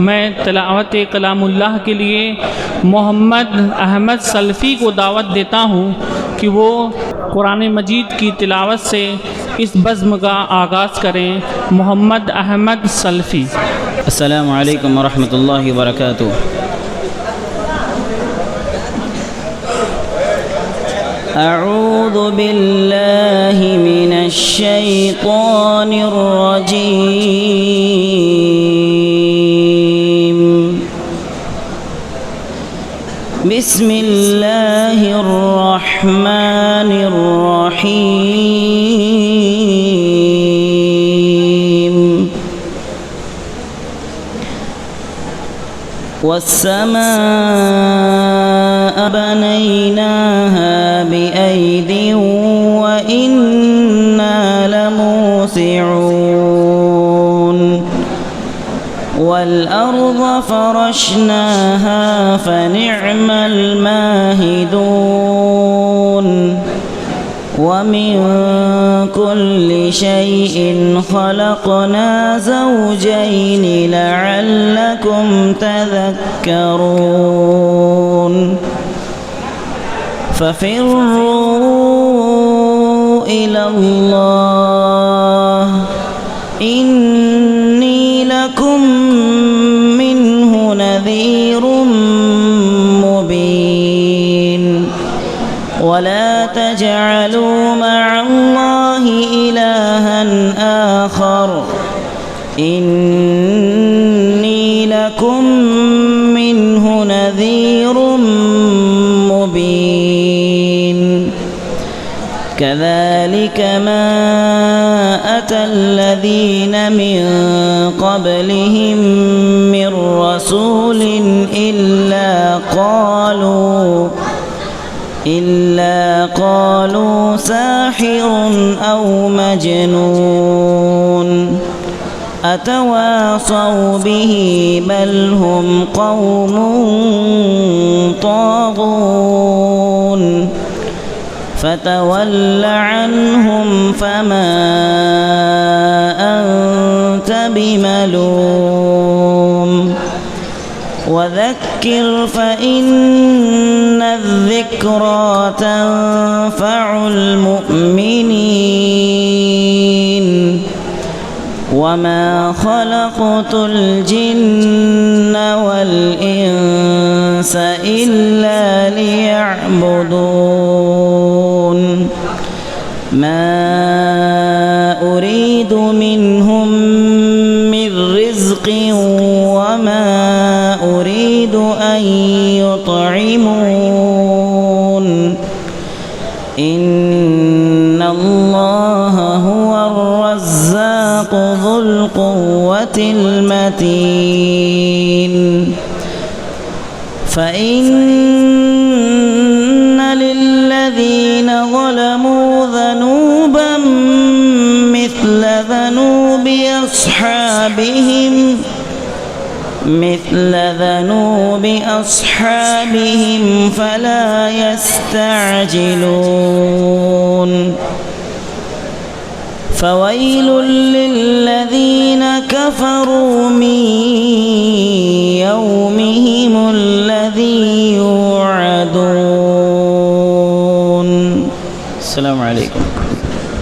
मैं तिलावत कलामुल्लाह के लिए मोहम्मद अहमद सल्फ़ी को दावत देता हूँ कि वो कुरान मजीद की तिलावत से इस बज़्म का आगाज़ करें। मोहम्मद अहमद सल्फ़ी। अस्सलामु अलैकुम वरहमतुल्लाहि वबरकातुहू। अऊज़ु बिल्लाहि मिनश शैतानिर रजीम। बिस्मिल्लाहिर रहमानिर रहीम। वस्समाअ बनैनाहा बिअयद व इन्ना लमूसिऊन। वल्अर्ज़ फ़रश्नाहा फ़निअमल माहिदून। वमिन कुल्लि शैइन ख़लक़ना ज़ौजैन लअल्लकुम तज़क्करून। फ़फ़िर्रू इलल्लाह इन्नी लकुम मिन्हु नज़ीरुम मुबीन। वला तजअलू मअल्लाहि इलाहन आखर इन्नी लकुम मिन्हु नज़ीरुम मुबीन। कज़ालिक मा अता الذين من قبلهم من رسول إلا قالوا ساحر أو مجنون أتواصوا به بل هم قوم طاغون. فتول عنهم فما أنت بملوم وذكر فإن الذكرى تنفع المؤمنين. وما خلقت الجن والإنس إلا ليعبدون. ما أريد منهم من رزق وما أريد أن يطعمون. إن الله هو الرزاق ذو القوة المتين. فإن للذين ظلموا ذنوبا مثل ذنوب أصحابهم فلا يستعجلون. فويل للذين كفروا من يومهم الذي يوعدون. السلام عليكم.